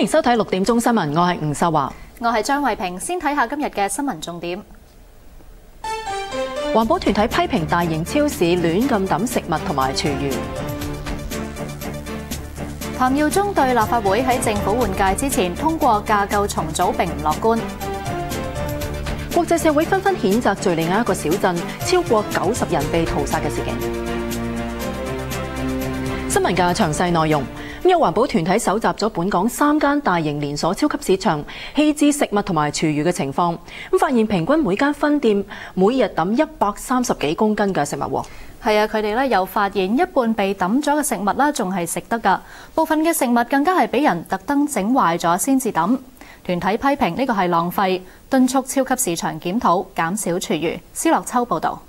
迎收睇6點鐘新聞，我係吳秀華，我係張慧平。先睇下今日嘅新聞重點。環保團體批評大型超市亂咁抌食物同埋廚餘。譚耀宗對立法會喺政府換屆之前通過架構重組並唔樂觀。國際社會紛紛譴責敘利亞一個小鎮超過90人被屠殺嘅事件。新聞嘅詳細內容。有環保團體搜集咗本港3間大型連鎖超級市場棄置食物同埋廚餘嘅情況，發現平均每間分店每日抌130幾公斤嘅食物喎。係啊，佢哋咧又發現一半被抌咗嘅食物啦，仲係食得㗎，部分嘅食物更加係俾人特登整壞咗先至抌。團體批評呢個係浪費，敦促超級市場檢討，減少廚餘。施樂秋報導。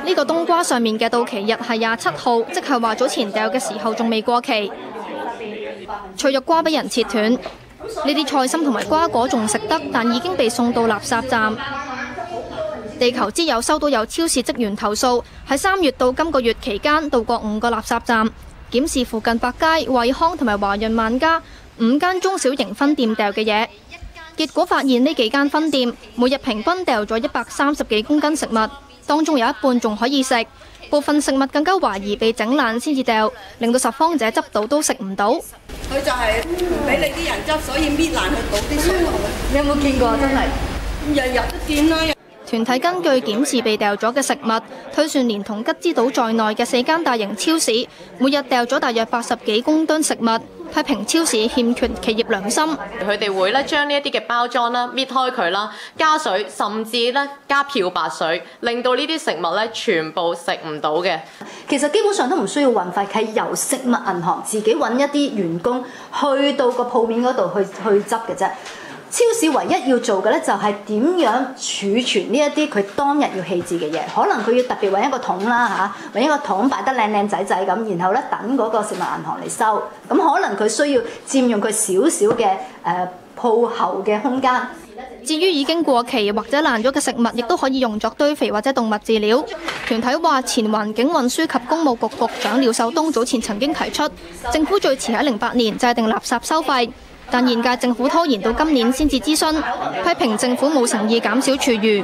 呢個冬瓜上面嘅到期日係27號，即係話早前掉嘅時候仲未過期。脆肉瓜俾人切斷，呢啲菜心同埋瓜果仲食得，但已經被送到垃圾站。地球之友收到有超市職員投訴，喺3月到今個月期間到過5個垃圾站，檢視附近百佳、惠康同埋華潤萬家5間中小型分店掉嘅嘢，結果發現呢幾間分店每日平均掉咗130幾公斤食物。當中有一半仲可以食，部分食物更加懷疑被整爛先至掉，令到拾荒者執到都食唔到。佢就係唔俾你啲人執，所以搣爛佢倒啲水落去。你有冇見過？真係日日都見啦。團體根據檢視被掉咗嘅食物，推算連同吉之島在內嘅4間大型超市，每日掉咗大約80幾公噸食物。批評超市欠缺企業良心，佢哋會將呢一啲嘅包裝啦搣開佢啦，加水，甚至加漂白水，令到呢啲食物全部食唔到嘅。其實基本上都唔需要運費，係由食物銀行自己揾一啲員工去到個鋪面嗰度去執嘅啫。超市唯一要做嘅咧，就係點樣儲存呢一啲佢當日要棄置嘅嘢。可能佢要特別揾一個桶啦嚇，揾一個桶擺得靚靚仔仔咁，然後咧等嗰個食物銀行嚟收。咁可能佢需要佔用佢少少嘅鋪後嘅空間。至於已經過期或者爛咗嘅食物，亦都可以用作堆肥或者動物飼料。團體話，前環境運輸及工務局局長廖守東早前曾經提出，政府最遲喺08年制定垃圾收費。但現屆政府拖延到今年先至諮詢，批評政府冇誠意減少廚餘。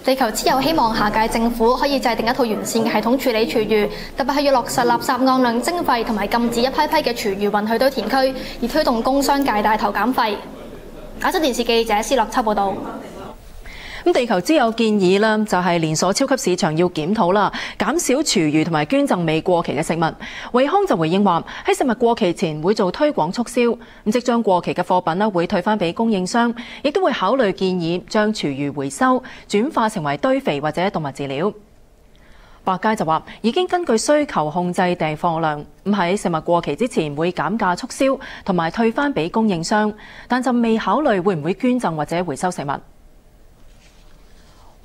地球之友希望下屆政府可以制定一套完善嘅系統處理廚餘，特別係要落實垃圾按量徵費同埋禁止一批批嘅廚餘運去堆填區，以推動工商界帶頭減廢。亞洲電視記者施樂秋報導。地球之友建議啦，就係連鎖超級市場要檢討啦，減少廚餘同埋捐贈未過期嘅食物。惠康就回應話，喺食物過期前會做推廣促銷，即將過期嘅貨品會退翻俾供應商，亦都會考慮建議將廚餘回收轉化成為堆肥或者動物飼料。百佳就話已經根據需求控制訂貨量，喺食物過期之前會減價促銷同埋退翻俾供應商，但就未考慮會唔會捐贈或者回收食物。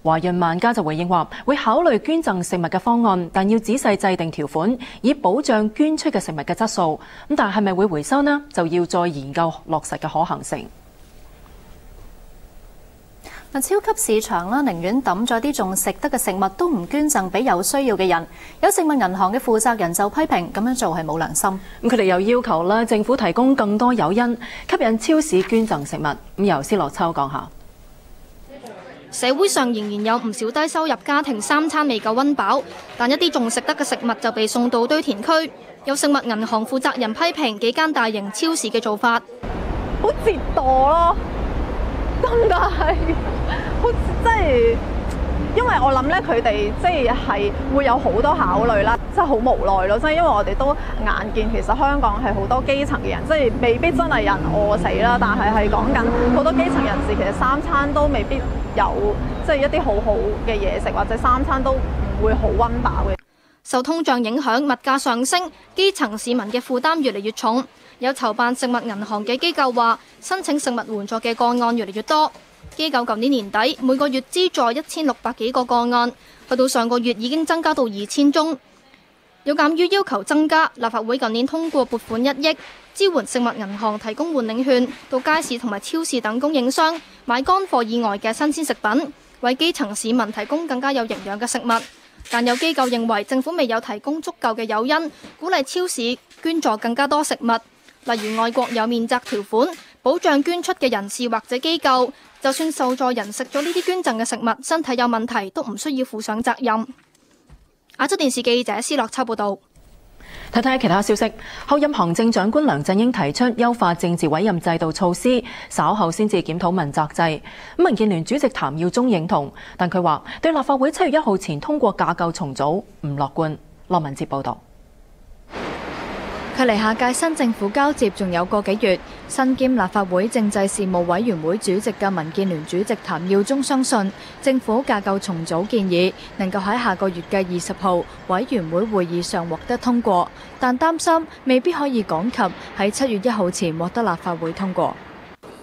華潤萬家就回應話，會考慮捐贈食物嘅方案，但要仔細制定條款，以保障捐出嘅食物嘅質素。但係咪會回收呢？就要再研究落實嘅可行性。超級市場啦，寧願抌咗啲仲食得嘅食物，都唔捐贈俾有需要嘅人。有食物銀行嘅負責人就批評咁樣做係冇良心。佢哋又要求啦，政府提供更多誘因，吸引超市捐贈食物。由施樂秋講下。社會上仍然有唔少低收入家庭3餐未夠溫飽，但一啲仲食得嘅食物就被送到堆填區。有食物銀行負責人批評幾間大型超市嘅做法，好折墮咯，咁但係好即係，因為我諗咧佢哋即係會有好多考慮啦，真係好無奈咯，即係因為我哋都眼見其實香港係好多基層嘅人，即係未必真係有人餓死啦，但係講緊好多基層人士其實3餐都未必有即係一啲好好嘅嘢食，或者3餐都唔會好溫飽嘅。受通脹影響，物價上升，基層市民嘅負擔越嚟越重。有籌辦食物銀行嘅機構話，申請食物援助嘅個案越嚟越多。機構舊年年底每個月資助1600幾個個案，去到上個月已經增加到2000宗。有鑑於要求增加，立法會舊年通過撥款1億，支援食物銀行提供換領券，到街市同埋超市等供應商買乾貨以外嘅新鮮食品，為基層市民提供更加有營養嘅食物。但有機構認為政府未有提供足夠嘅誘因，鼓勵超市捐助更加多食物。例如外國有免責條款，保障捐出嘅人士或者機構，就算受助人食咗呢啲捐贈嘅食物，身體有問題都唔需要負上責任。亞洲電視記者施樂秋報導。睇睇其他消息，候任行政長官梁振英提出優化政治委任制度措施，稍後先至檢討問責制。民建聯主席譚耀宗認同，但佢話對立法會7月1號前通過架構重組唔樂觀。羅文哲報導。距離下屆新政府交接仲有個幾月，身兼立法會政制事務委員會主席嘅民建聯主席譚耀宗相信，政府架構重組建議能夠喺下個月嘅20號委員會會議上獲得通過，但擔心未必可以趕及喺7月1號前獲得立法會通過。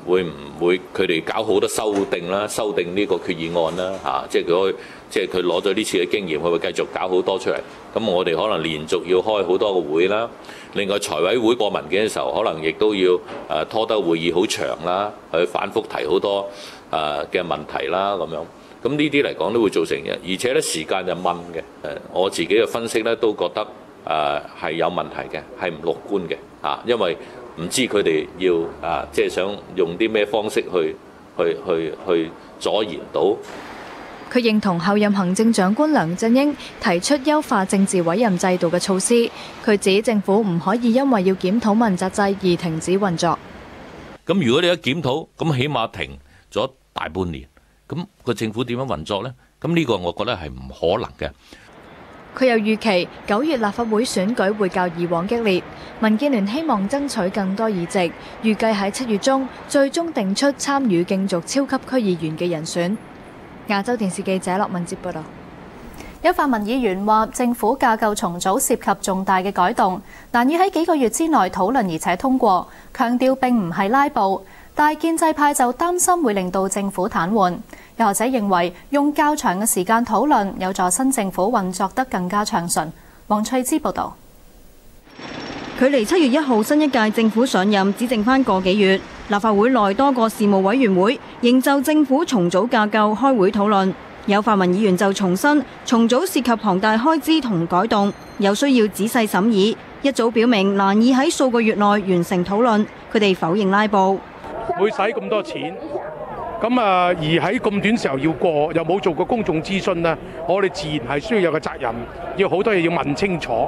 會唔會佢哋搞好多修訂啦？修訂呢個決議案啦，即係佢攞咗呢次嘅經驗，佢會繼續搞好多出嚟。咁我哋可能連續要開好多個會啦。另外財委會過文件嘅時候，可能亦都要拖得會議好長啦，去反覆提好多嘅問題啦咁樣。咁呢啲嚟講都會造成嘅，而且咧時間就掹嘅。我自己嘅分析咧都覺得係有問題嘅，係唔樂觀嘅因為唔知佢哋要即係想用啲咩方式去阻延到。佢認同候任行政長官梁振英提出優化政治委任制度嘅措施。佢指政府唔可以因為要檢討問責制而停止運作。咁如果你一檢討，咁起碼停咗大半年，咁個政府點樣運作呢？咁呢個我覺得係唔可能嘅。佢又預期9月立法會選舉會較以往激烈，民建聯希望爭取更多議席，預計喺7月中最終定出參與競逐超級區議員嘅人選。亞洲電視記者駱文哲報道。有泛民議員話，政府架構重組涉及重大嘅改動，難以喺幾個月之內討論而且通過，強調並唔係拉布。但建制派就擔心會令到政府癱瘓，又或者認為用較長嘅時間討論有助新政府運作得更加暢順。黃翠芝報導。距離7月1號新一屆政府上任只剩返個幾月，立法會內多個事務委員會仍就政府重組架構開會討論。有泛民議員就重申，重組涉及龐大開支同改動，有需要仔細審議，一早表明難以喺數個月內完成討論。佢哋否認拉布。會使咁多錢，咁而喺咁短時候要過，又冇做過公眾諮詢呢，我哋自然係需要有個責任，要好多嘢要問清楚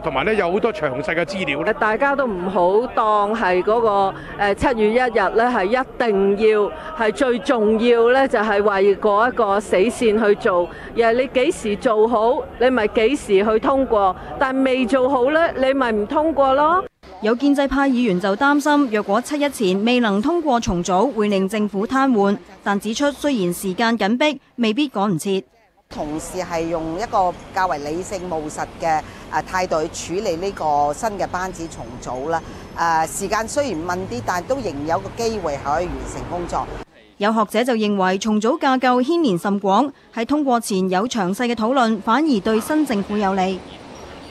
同埋咧有好多詳細嘅資料咧。大家都唔好當係嗰個7月1日咧係一定要係最重要咧，就係為嗰一個死線去做。而係你幾時做好，你咪幾時去通過，但未做好咧，你咪唔通過咯。有建制派議員就擔心，若果7日前未能通過重組，會令政府癱瘓。但指出雖然時間緊迫，未必趕唔切。同時係用一個較為理性務實嘅態度去處理呢個新嘅班子重組啦。時間雖然慢啲，但都仍有個機會係可以完成工作。有學者就認為重組架構牽連甚廣，喺通過前有詳細嘅討論，反而對新政府有利。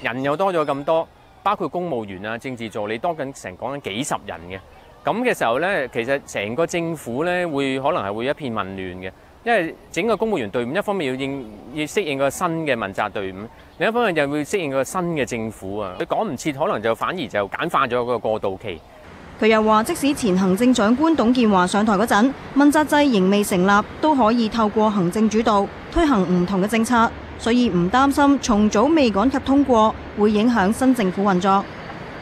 人又多咗咁多。包括公務員啊、政治助理多緊成講緊幾十人嘅，咁嘅時候呢，其實成個政府呢會可能係會一片混亂嘅，因為整個公務員隊伍一方面要適應個新嘅問責隊伍，另一方面又會適應個新嘅政府啊，佢趕唔切，可能就反而就簡化咗個過渡期。佢又話，即使前行政長官董建華上台嗰陣，問責制仍未成立，都可以透過行政主導推行唔同嘅政策。所以唔擔心重組未趕及通過會影響新政府運作。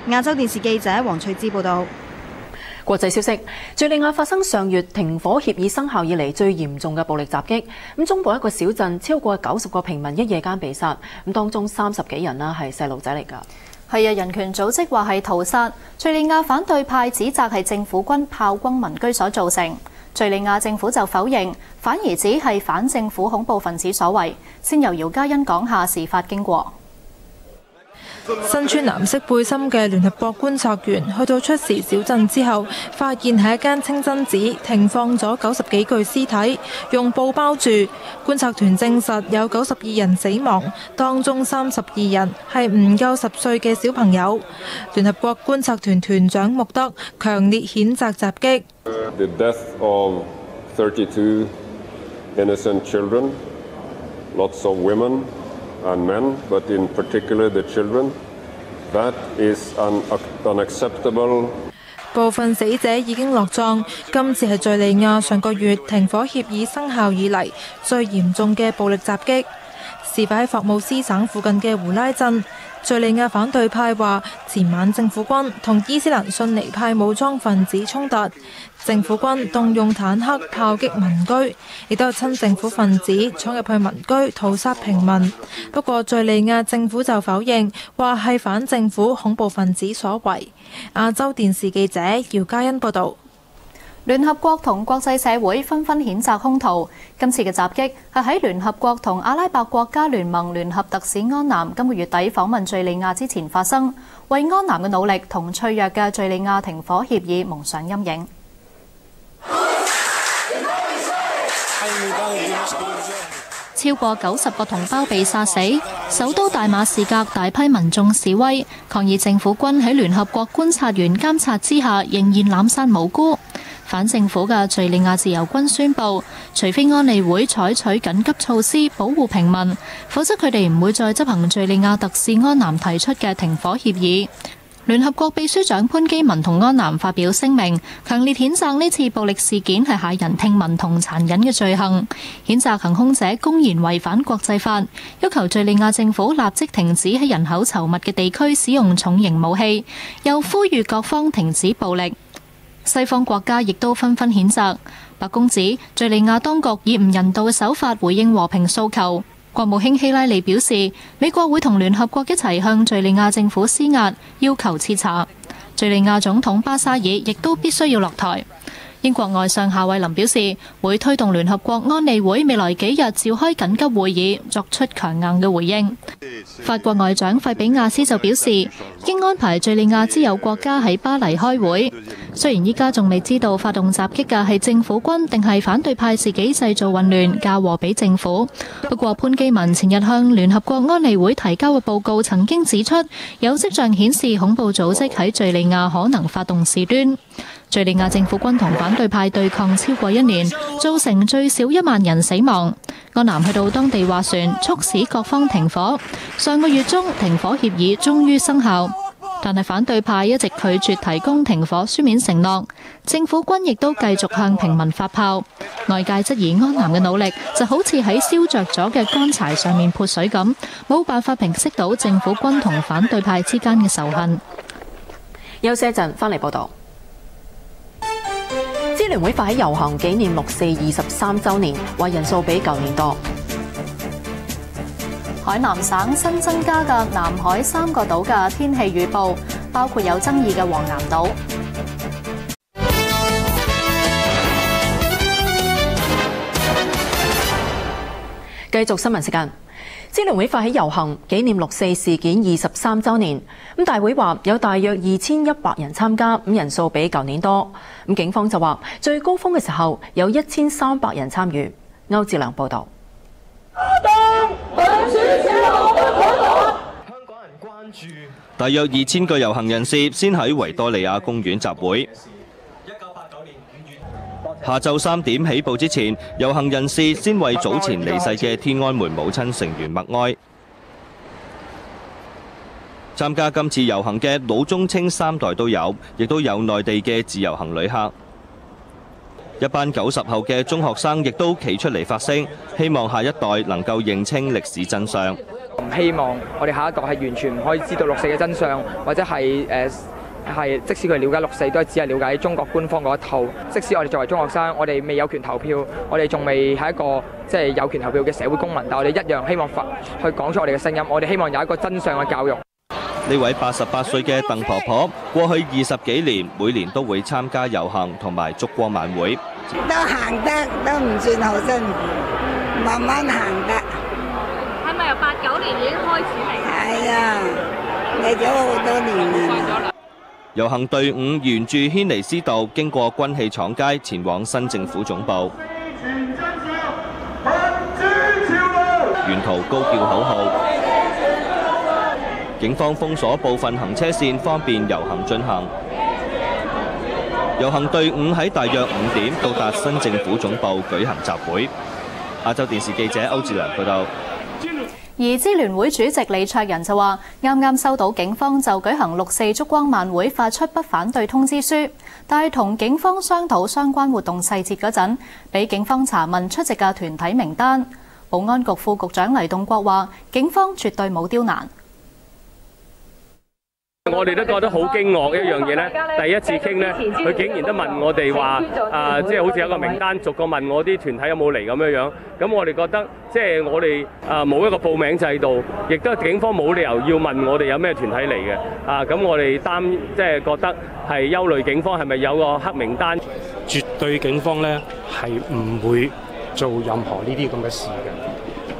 亞洲電視記者黃翠芝報導。國際消息，敍利亞發生上月停火協議生效以嚟最嚴重嘅暴力襲擊。中部一個小鎮超過90個平民一夜間被殺，當中30幾人啦係細路仔嚟㗎。係啊，人權組織話係屠殺。敍利亞反對派指責係政府軍炮轟民居所造成。敍利亞政府就否認，反而指係反政府恐怖分子所為。先由姚嘉欣講下事發經過。身穿藍色背心嘅聯合國觀察員去到出事小鎮之後，發現喺一間清真寺停放咗90幾具屍體，用布包住。觀察團證實有92人死亡，當中32人係唔夠10歲嘅小朋友。聯合國觀察團團長穆德強烈譴責襲擊。The death of 32 innocent children, lots of women and men, but in particular the children, That is unacceptable. 部分死者已經落葬。今次係敘利亞上個月停火協議生效以嚟最嚴重嘅暴力襲擊。事發喺霍姆斯省附近嘅胡拉鎮。敘利亞反對派話，前晚政府軍同伊斯蘭遜尼派武裝分子衝突，政府軍動用坦克炮擊民居，亦都有親政府分子闖入去民居屠殺平民。不過敘利亞政府就否認，話係反政府恐怖分子所為。亞洲電視記者姚嘉欣報導。聯合國同國際社會紛紛譴責兇徒。今次嘅襲擊係喺聯合國同阿拉伯國家聯盟聯合特使安南今個月底訪問敘利亞之前發生，為安南嘅努力同脆弱嘅敘利亞停火協議蒙上陰影。超過90個同胞被殺死，首都大馬士革大批民眾示威，抗議政府軍喺聯合國觀察員監察之下仍然濫殺無辜。反政府嘅敘利亞自由軍宣布，除非安理會採取緊急措施保護平民，否則佢哋唔會再執行敘利亞特使安南提出嘅停火協議。聯合國秘書長潘基文同安南發表聲明，強烈譴責呢次暴力事件係駭人聽聞同殘忍嘅罪行，譴責行兇者公然違反國際法，要求敘利亞政府立即停止喺人口稠密嘅地區使用重型武器，又呼籲各方停止暴力。西方國家亦都紛紛譴責。白宮指敘利亞當局以唔人道嘅手法回應和平訴求。國務卿希拉里表示，美國會同聯合國一齊向敘利亞政府施壓，要求徹查。敘利亞總統巴沙爾亦都必須要落台。英國外相夏慧琳表示，會推動聯合國安理會未來幾日召開緊急會議，作出強硬嘅回應。法國外長費比亞斯就表示，應安排敘利亞之友國家喺巴黎開會。雖然依家仲未知道發動襲擊嘅係政府軍定係反對派自己製造混亂，嫁禍俾政府。不過潘基文前日向聯合國安理會提交嘅報告曾經指出，有跡象顯示恐怖組織喺敘利亞可能發動事端。敘利亞政府軍同反對派對抗超過1年，造成最少1萬人死亡。安南去到當地斡旋，促使各方停火。上個月中，停火協議終於生效，但係反對派一直拒絕提供停火書面承諾。政府軍亦都繼續向平民發炮。外界質疑安南嘅努力就好似喺燒着咗嘅乾柴上面潑水咁，冇辦法平息到政府軍同反對派之間嘅仇恨。休息一陣，翻嚟報導。支聯會發起遊行紀念6四23週年，話人數比舊年多。海南省新增加嘅南海3個島嘅天氣預報，包括有爭議嘅黃岩島。繼續新聞時間。支聯會發起遊行紀念6四事件23週年，大會話有大約2100人參加，人數比舊年多。警方就話最高峰嘅時候有1300人參與。歐志良報導。大約2000個遊行人士先喺維多利亞公園集會。下晝3點起步之前，遊行人士先為早前離世嘅天安門母親成員默哀。參加今次遊行嘅老中青3代都有，亦都有內地嘅自由行旅客。一班90後嘅中學生亦都企出嚟發聲，希望下一代能夠認清歷史真相。唔希望我哋下一代係完全唔可以知道6四嘅真相，或者係即使佢了解6四，都係只係了解中國官方嗰一套。即使我哋作為中學生，我哋未有權投票，我哋仲未係一個有權投票嘅社會公民，但我哋一樣希望去講出我哋嘅聲音。我哋希望有一個真相嘅教育。呢位88歲嘅鄧婆婆，過去20幾年每年都會參加遊行同埋燭光晚會。都行得，都唔算好辛苦，慢慢行得。係咪由89年已經開始嚟？係啊，嚟咗好多年啦。遊行隊伍沿住軒尼詩道經過軍器廠街，前往新政府總部。沿途高叫口號，警方封鎖部分行車線，方便遊行進行。遊行隊伍喺大約5點到達新政府總部舉行集會。亞洲電視記者歐志良報道。而支聯會主席李卓人就話，啱啱收到警方就舉行6·4燭光晚會發出不反對通知書，但係同警方商討相關活動細節嗰陣，俾警方查問出席嘅團體名單。保安局副局長黎棟國話，警方絕對冇刁難。我哋都覺得好驚愕一樣嘢咧，第一次傾咧，佢竟然都問我哋話即係好似有個名單，逐個問我啲團體有冇嚟咁樣樣。咁我哋覺得即係我哋冇一個報名制度，亦都警方冇理由要問我哋有咩團體嚟嘅。咁我哋即係覺得係憂慮警方係咪有個黑名單？絕對警方咧係唔會做任何呢啲咁嘅事嘅。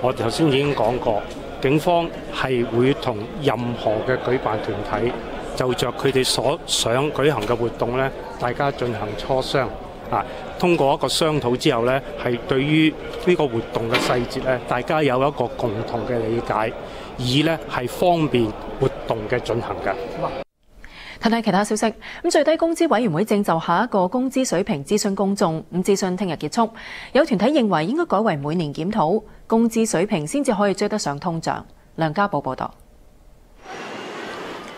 我頭先已經講過。警方係會同任何嘅舉辦團體就着佢哋所想舉行嘅活動咧，大家進行磋商通過一個商討之後咧，係對於呢個活動嘅細節咧，大家有一個共同嘅理解，以咧係方便活動嘅進行嘅。睇睇其他消息，最低工資委員會正就下一個工資水平諮詢公眾，諮詢聽日結束。有團體認為應該改為每年檢討工資水平，先至可以追得上通脹。梁家寶報導。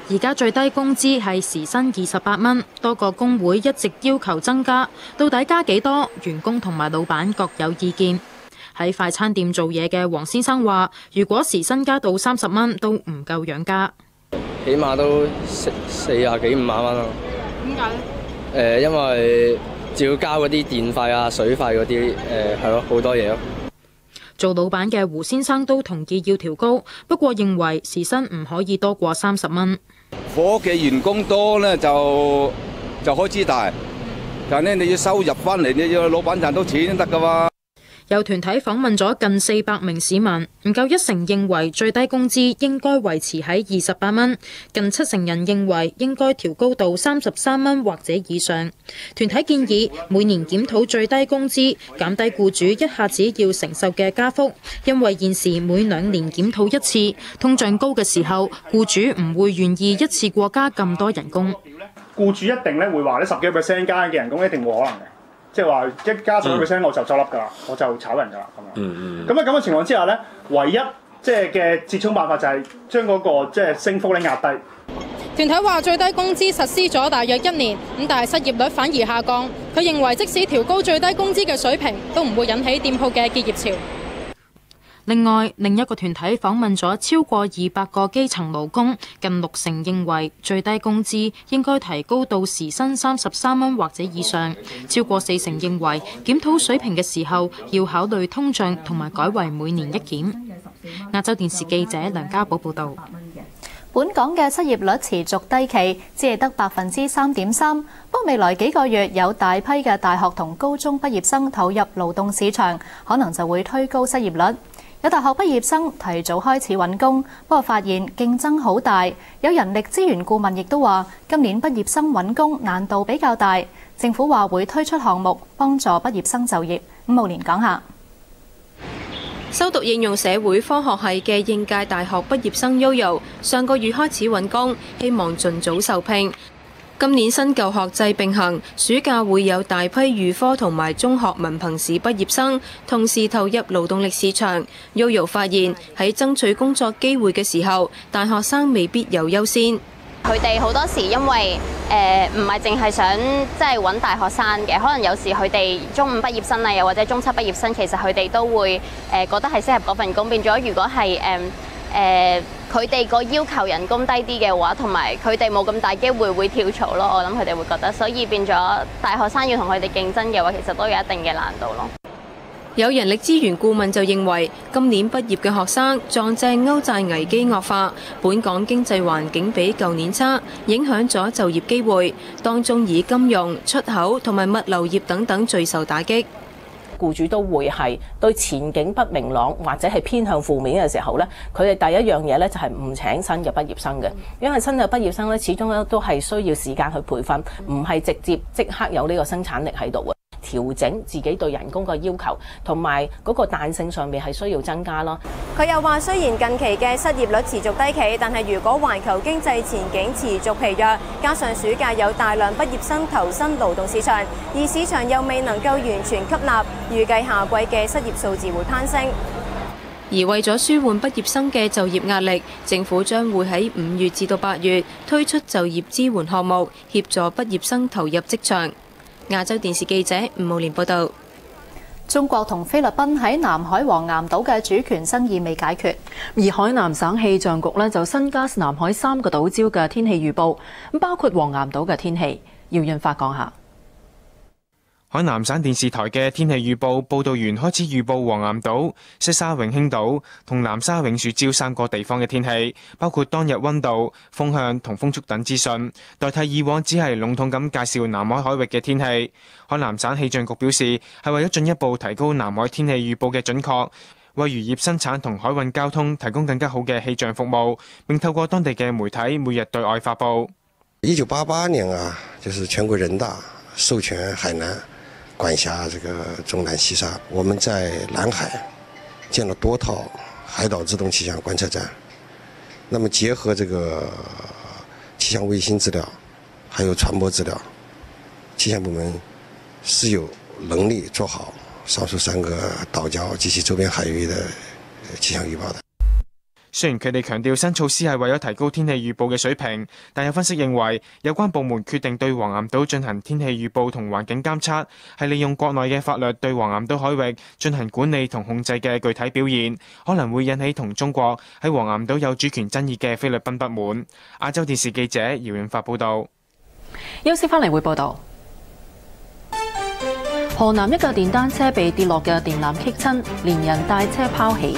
而家最低工資係時薪28蚊，多個工會一直要求增加，到底加幾多？員工同埋老闆各有意見。喺快餐店做嘢嘅黃先生話，如果時薪加到30蚊都唔夠養家。起碼都40幾50萬蚊咯。點解咧？因為照要交嗰啲電費啊、水費嗰啲，係咯，好多嘢咯。做老闆嘅胡先生都同意要調高，不過認為時薪唔可以多過30蚊。伙計員工多咧就開支大，但係咧你要收入翻嚟，你要老闆賺到錢先得噶嘛。有團體訪問咗近400名市民，唔夠1成認為最低工資應該維持喺28蚊，近7成人認為應該調高到33蚊或者以上。團體建議每年檢討最低工資，減低僱主一下子要承受嘅加幅，因為現時每2年檢討一次，通脹高嘅時候，僱主唔會願意一次過加咁多人工。僱主一定咧會話呢10幾%加嘅人工一定冇可能嘅。即係話一加10%我就執笠㗎啦，我就炒人㗎啦咁樣。咁喺咁嘅情況之下咧，唯一即係嘅折衷辦法就係將嗰個即係升幅咧壓低。團體話最低工資實施咗大約1年，但係失業率反而下降。佢認為即使調高最低工資嘅水平，都唔會引起店鋪嘅結業潮。另外，另一個團體訪問咗超過200個基層勞工，近6成認為最低工資應該提高到時薪33蚊或者以上，超過4成認為檢討水平嘅時候要考慮通脹同埋改為每年一檢。亞洲電視記者梁家寶報導。本港嘅失業率持續低企，只係得3.3%。不過未來幾個月有大批嘅大學同高中畢業生投入勞動市場，可能就會推高失業率。有大學畢業生提早開始揾工，不過發現競爭好大。有人力資源顧問亦都話，今年畢業生揾工難度比較大。政府話會推出項目幫助畢業生就業。伍慕蓮講下。修讀應用社會科學系嘅應屆大學畢業生 Yoyo 上個月開始揾工，希望盡早受聘。今年新舊學制並行，暑假會有大批預科同埋中學文憑試畢業生同時投入勞動力市場。Yoyo 發現喺爭取工作機會嘅時候，大學生未必有優先。佢哋好多時因為唔係淨係想即係揾大學生嘅，可能有時佢哋中五畢業生啊，又或者中七畢業生，其實佢哋都會覺得係適合嗰份工。變咗如果係佢哋個要求人工低啲嘅話，同埋佢哋冇咁大機會會跳槽咯。我諗佢哋會覺得，所以變咗大學生要同佢哋競爭嘅話，其實都有一定嘅難度咯。有人力資源顧問就認為，今年畢業嘅學生撞正歐債危機惡化，本港經濟環境比舊年差，影響咗就業機會。當中以金融、出口同埋物流業等等最受打擊。僱主都會係對前景不明朗或者係偏向負面嘅時候咧，佢哋第一樣嘢咧就係唔請新嘅畢業生嘅，因為新嘅畢業生咧始終咧都係需要時間去培訓，唔係直接即刻有呢個生產力喺度嘅。調整自己對人工嘅要求，同埋嗰個彈性上面係需要增加咯。佢又話，雖然近期嘅失業率持續低企，但係如果環球經濟前景持續疲弱，加上暑假有大量畢業生投身勞動市場，而市場又未能夠完全吸納，預計下季嘅失業數字會攀升。而為咗舒緩畢業生嘅就業壓力，政府將會喺5月至到8月推出就業支援項目，協助畢業生投入職場。亞洲電視記者吳慕蓮報導。中國同菲律賓喺南海黃岩島嘅主權爭議未解決，而海南省氣象局呢就新加南海3個島礁嘅天氣預報，包括黃岩島嘅天氣。姚潤發講下。海南省電視台嘅天氣預報報導員開始預報黃岩島、西沙永興島同南沙永樹礁3個地方嘅天氣，包括當日溫度、風向同風速等資訊，代替以往只係籠統咁介紹南海海域嘅天氣。海南省氣象局表示，係為咗進一步提高南海天氣預報嘅準確，為漁業生產同海運交通提供更加好嘅氣象服務，並透過當地嘅媒體每日對外發布。1988年啊，就是全國人大授權海南管轄這個中南西沙，我們在南海建了多套海島自動氣象觀測站。那麼結合這個氣象衛星資料，還有傳播資料，氣象部門是有能力做好上述3個島礁及其周邊海域的氣象預報的。雖然佢哋強調新措施係為咗提高天氣預報嘅水平，但有分析認為，有關部門決定對黃岩島進行天氣預報同環境監測，係利用國內嘅法律對黃岩島海域進行管理同控制嘅具體表現，可能會引起同中國喺黃岩島有主權爭議嘅菲律賓不滿。亞洲電視記者姚永發報導。休息返嚟會報導。河南一架電單車被跌落嘅電纜棘親，連人帶車拋起。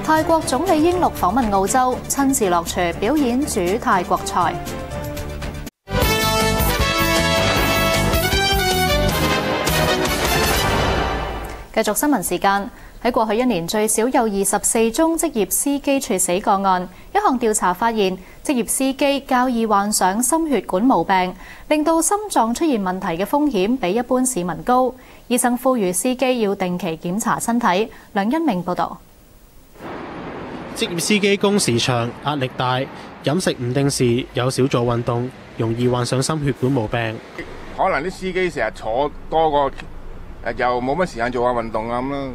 泰國總理英祿訪問澳洲，親自落廚表演煮泰國菜。繼續新聞時間，喺過去1年最少有24宗職業司機猝死個案。一項調查發現，職業司機較易患上心血管毛病，令到心臟出現問題嘅風險比一般市民高。醫生呼籲司機要定期檢查身體。梁恩明報導。職業司機工時長、壓力大、飲食唔定時、有少做運動，容易患上心血管毛病。可能啲司機成日坐多過，又冇乜時間做下運動啊咁咯，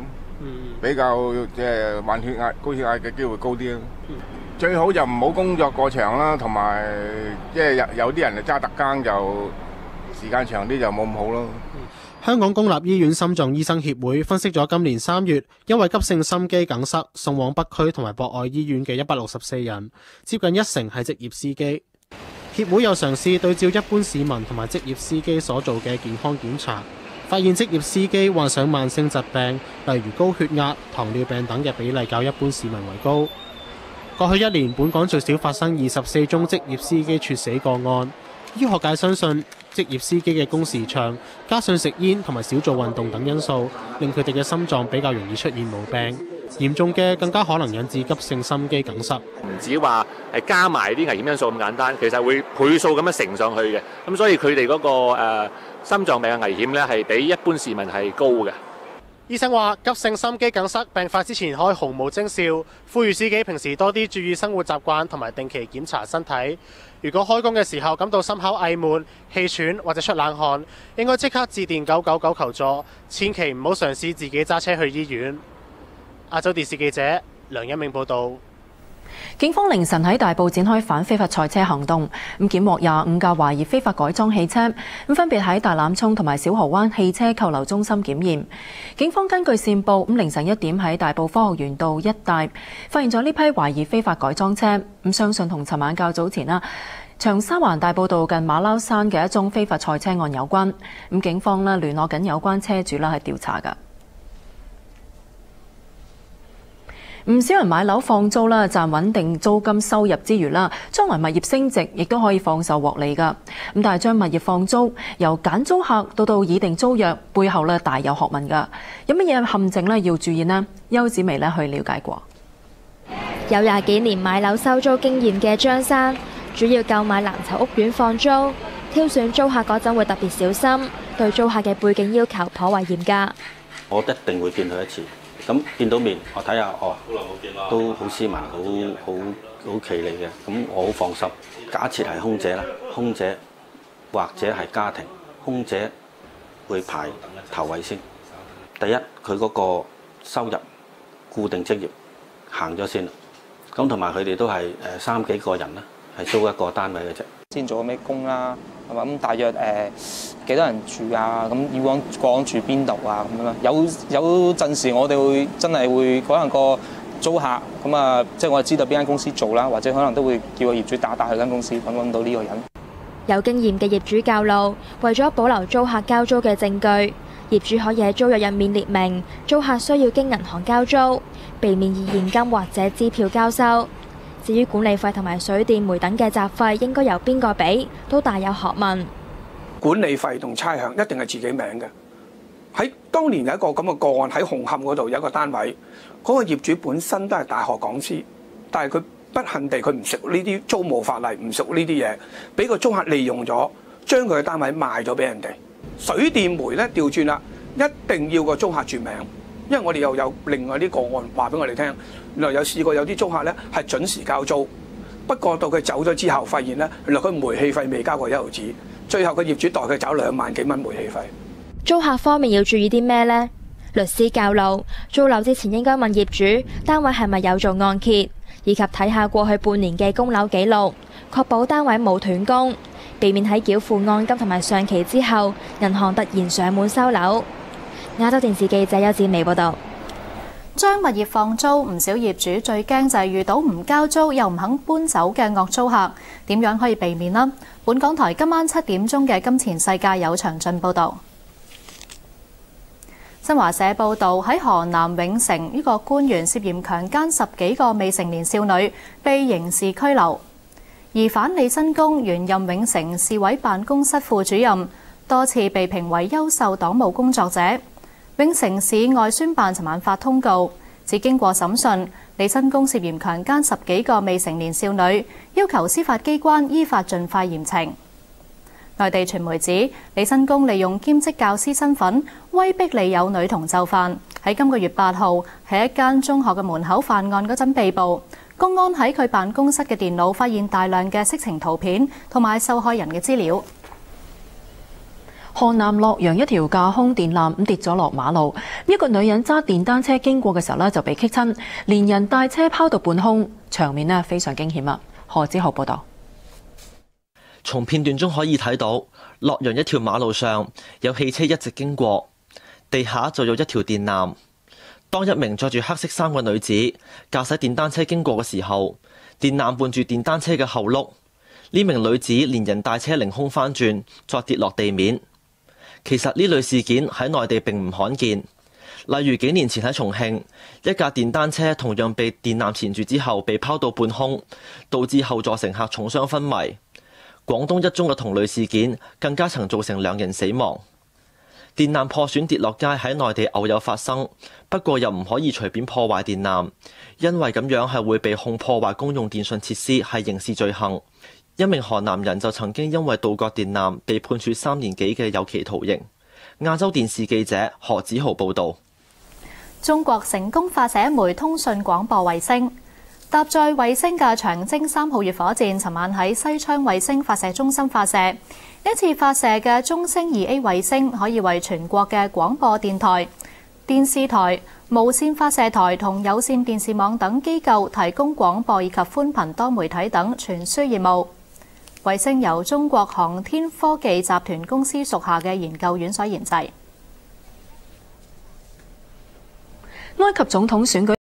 比較即係患血壓、高血壓嘅機會高啲咯。最好就唔好工作過長啦，同埋即係有啲人就揸特更，就時間長啲就冇咁好咯。香港公立醫院心臟醫生協會分析咗今年3月因為急性心肌梗塞送往北區同埋博愛醫院嘅164人，接近1成係職業司機。協會又嘗試對照一般市民同埋職業司機所做嘅健康檢查，發現職業司機患上慢性疾病，例如高血壓、糖尿病等嘅比例較一般市民為高。過去1年，本港最少發生24宗職業司機猝死個案。醫學界相信，職業司機嘅工時長，加上食煙同埋少做運動等因素，令佢哋嘅心臟比較容易出現毛病。嚴重嘅更加可能引致急性心肌梗塞。唔止話係加埋啲危險因素咁簡單，其實會倍數咁樣乘上去嘅。咁所以佢哋嗰個心臟病嘅危險咧，係比一般市民係高嘅。醫生話，急性心肌梗塞病發之前可以毫無徵兆，呼籲司機平時多啲注意生活習慣同埋定期檢查身體。如果開工嘅時候感到心口翳悶、氣喘或者出冷汗，應該即刻致電999求助，千祈唔好嘗試自己揸車去醫院。亞洲電視記者梁一鳴報導。警方凌晨喺大埔展開反非法賽車行動，檢獲25架懷疑非法改裝汽車，分別喺大欖涌同埋小蠔灣汽車扣留中心檢驗。警方根據線報，凌晨1點喺大埔科學園道一帶發現咗呢批懷疑非法改裝車，相信同尋晚較早前長沙灣大埔道近馬騮山嘅一宗非法賽車案有關。警方聯絡緊有關車主係調查㗎。唔少人買樓放租啦，賺穩定租金收入之餘啦，將來物業升值亦都可以放售獲利㗎。但係將物業放租由揀租客到擬定租約，背後大有學問㗎。有乜嘢陷阱要注意呢？邱子薇去了解過。有20幾年買樓收租經驗嘅張生，主要購買藍籌屋苑放租，挑選租客嗰陣會特別小心，對租客嘅背景要求頗為嚴格。我一定會見佢一次。咁見到面，我睇下，都好斯文，好企理嘅，咁我好放心。假設係空姐啦，空姐或者係家庭，空姐會排頭位先。第一，佢嗰個收入、固定職業行咗先。咁同埋佢哋都係3幾個人啦，係租一個單位嘅啫。先做咩工啦，係嘛？咁大約幾多人住啊？咁以往講住邊度啊？咁樣啦。有陣時我哋會真係會可能個租客咁啊，即係我哋知道邊間公司做啦，或者可能都會叫個業主打去間公司揾到呢個人。有經驗嘅業主教路，為咗保留租客交租嘅證據，業主可以喺租約入面列明租客需要經銀行交租，避免以現金或者支票交收。至於管理費同埋水電煤等嘅雜費應該由邊個俾，都大有學問。管理費同差餉一定係自己名嘅。喺當年有一個咁嘅個案喺紅磡嗰度有一個單位，嗰個業主本身都係大學講師，但係佢不幸地佢唔熟呢啲租務法例，唔熟呢啲嘢，俾個租客利用咗，將佢嘅單位賣咗俾人哋。水電煤咧調轉啦，一定要個租客注名。因為我哋又有另外啲個案話俾我哋聽，原來有試過有啲租客咧係準時交租，不過到佢走咗之後，發現咧原來佢煤氣費未交過1毫子，最後個業主代佢找2萬幾蚊煤氣費。租客方面要注意啲咩呢？律師教路，租樓之前應該問業主單位係咪有做按揭，以及睇下過去半年嘅供樓記錄，確保單位冇斷供，避免喺繳付按金同埋上期之後，銀行突然上門收樓。亞洲電視記者邱子薇報道。將物業放租，唔少業主最驚就係遇到唔交租又唔肯搬走嘅惡租客，點樣可以避免呢？本港台今晚7點鐘嘅《金錢世界》有詳盡報導。新華社報導，喺河南永城，呢個官員涉嫌強姦10幾個未成年少女，被刑事拘留。疑犯李新功原任永城市委辦公室副主任，多次被評為優秀黨務工作者。永城市外宣辦尋晚發通告，指經過審訊，李新功涉嫌強姦10幾個未成年少女，要求司法機關依法盡快嚴懲。內地傳媒指，李新功利用兼職教師身份威逼利誘女童就範，喺今個月8號喺一間中學嘅門口犯案嗰陣被捕。公安喺佢辦公室嘅電腦發現大量嘅色情圖片同埋受害人嘅資料。河南洛陽一條架空電纜跌咗落馬路，一個女人揸電單車經過嘅時候就被棘親，連人帶車拋到半空，場面非常驚險啊！何子豪報道。從片段中可以睇到，洛陽一條馬路上有汽車一直經過，地下就有一條電纜。當一名着住黑色衫嘅女子駕駛電單車經過嘅時候，電纜伴住電單車嘅後轆，呢名女子連人帶車凌空翻轉，再跌落地面。其實呢類事件喺內地並唔罕見，例如幾年前喺重慶，一架電單車同樣被電纜纏住之後被拋到半空，導致後座乘客重傷昏迷。廣東一宗嘅同類事件更加曾造成2人死亡。電纜破損跌落街喺內地偶有發生，不過又唔可以隨便破壞電纜，因為咁樣係會被控破壞公用電訊設施，係刑事罪行。一名河南人就曾經因為盜割電纜被判處3年幾嘅有期徒刑。亞洲電視記者何子豪報導。中國成功發射一枚通訊廣播衛星。搭載衛星嘅長征3號月火箭，尋晚喺西昌衛星發射中心發射。一次發射嘅中星 2A 衛星可以為全國嘅廣播電台、電視台、無線發射台同有線電視網等機構提供廣播以及寬頻多媒體等傳輸業務。衛星由中國航天科技集團公司屬下嘅研究院所研製。埃及總統選舉